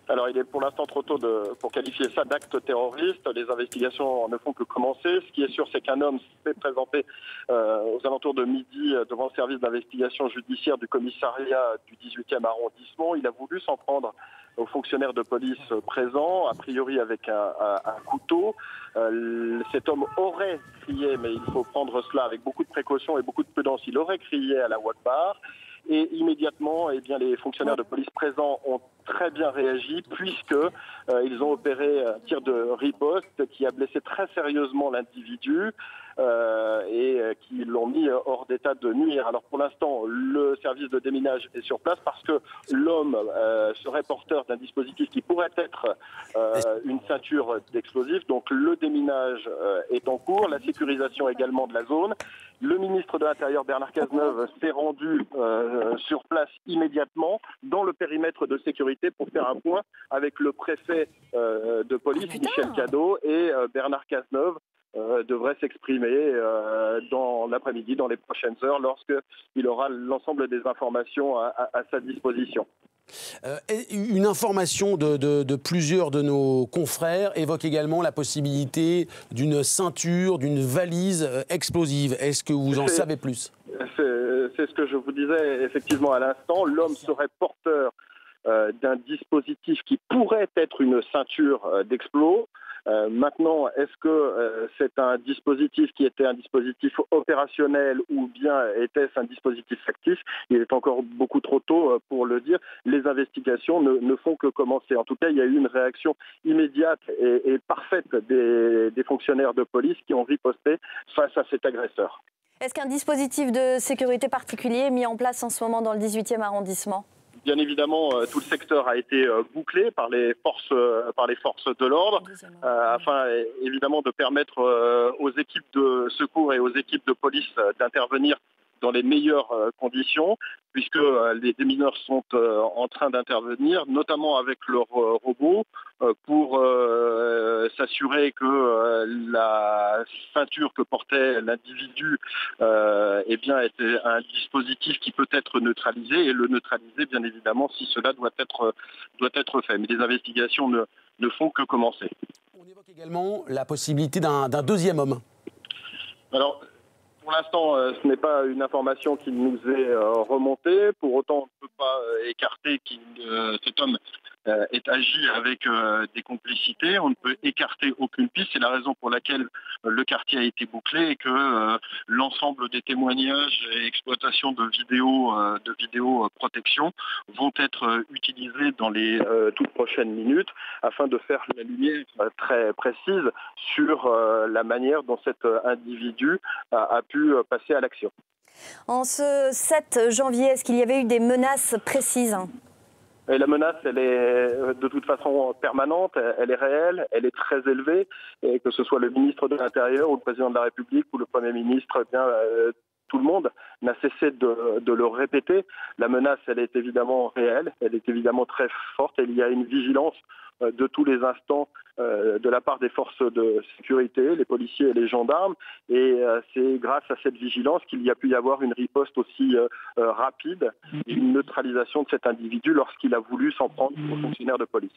Alors, il est pour l'instant trop tôt pour qualifier ça d'acte terroriste. Les investigations ne font que commencer. Ce qui est sûr, c'est qu'un homme s'est présenté aux alentours de midi devant le service d'investigation judiciaire du commissariat du 18e arrondissement. Il a voulu s'en prendre aux fonctionnaires de police présents, a priori avec un couteau. Cet homme aurait crié, mais il faut prendre cela avec beaucoup de précaution et beaucoup de prudence, il aurait crié à la Wakbar. Et immédiatement, eh bien, les fonctionnaires de police présents ont très bien réagi puisqu'ils ont opéré un tir de riposte qui a blessé très sérieusement l'individu et qui l'ont mis hors d'état de nuire. Alors pour l'instant, le service de déminage est sur place parce que l'homme serait porteur d'un dispositif qui pourrait être une ceinture d'explosifs. Donc le déminage est en cours, la sécurisation également de la zone. Le ministre de l'Intérieur, Bernard Cazeneuve, s'est rendu sur place immédiatement dans le périmètre de sécurité pour faire un point avec le préfet de police, Michel Cadot, et Bernard Cazeneuve devrait s'exprimer dans l'après-midi, dans les prochaines heures, lorsqu'il aura l'ensemble des informations à sa disposition. Une information de plusieurs de nos confrères évoque également la possibilité d'une ceinture, d'une valise explosive. Est-ce que vous en savez plus? C'est ce que je vous disais effectivement à l'instant. L'homme serait porteur d'un dispositif qui pourrait être une ceinture d'explos. Maintenant, est-ce que c'est un dispositif qui était un dispositif opérationnel ou bien était-ce un dispositif actif? Il est encore beaucoup trop tôt pour le dire. Les investigations ne font que commencer. En tout cas, il y a eu une réaction immédiate et parfaite des fonctionnaires de police qui ont riposté face à cet agresseur. Est-ce qu'un dispositif de sécurité particulier est mis en place en ce moment dans le 18e arrondissement ? Bien évidemment, tout le secteur a été bouclé par les forces de l'ordre, afin évidemment de permettre aux équipes de secours et aux équipes de police d'intervenir dans les meilleures conditions, puisque les démineurs sont en train d'intervenir, notamment avec leurs robots, pour s'assurer que la ceinture que portait l'individu eh bien, était un dispositif qui peut être neutralisé, et le neutraliser, bien évidemment, si cela doit être fait. Mais les investigations ne font que commencer. On évoque également la possibilité d'un deuxième homme. Alors, pour l'instant, ce n'est pas une information qui nous est remontée. Pour autant, on ne peut pas écarter que cet homme ait agi avec des complicités. On ne peut écarter aucune piste. C'est la raison pour laquelle le quartier a été bouclé et que l'ensemble des témoignages et exploitations de vidéoprotection vont être utilisés dans les toutes prochaines minutes afin de faire la lumière très précise sur la manière dont cet individu a pu passer à l'action. En ce 7 janvier, est-ce qu'il y avait eu des menaces précises ? Et la menace, elle est de toute façon permanente, elle est réelle, elle est très élevée, et que ce soit le ministre de l'Intérieur ou le président de la République ou le Premier ministre, eh bien, tout le monde n'a cessé de le répéter. La menace, elle est évidemment réelle, elle est évidemment très forte, et il y a une vigilance de tous les instants de la part des forces de sécurité, les policiers et les gendarmes. Et c'est grâce à cette vigilance qu'il y a pu y avoir une riposte aussi rapide et une neutralisation de cet individu lorsqu'il a voulu s'en prendre aux fonctionnaires de police.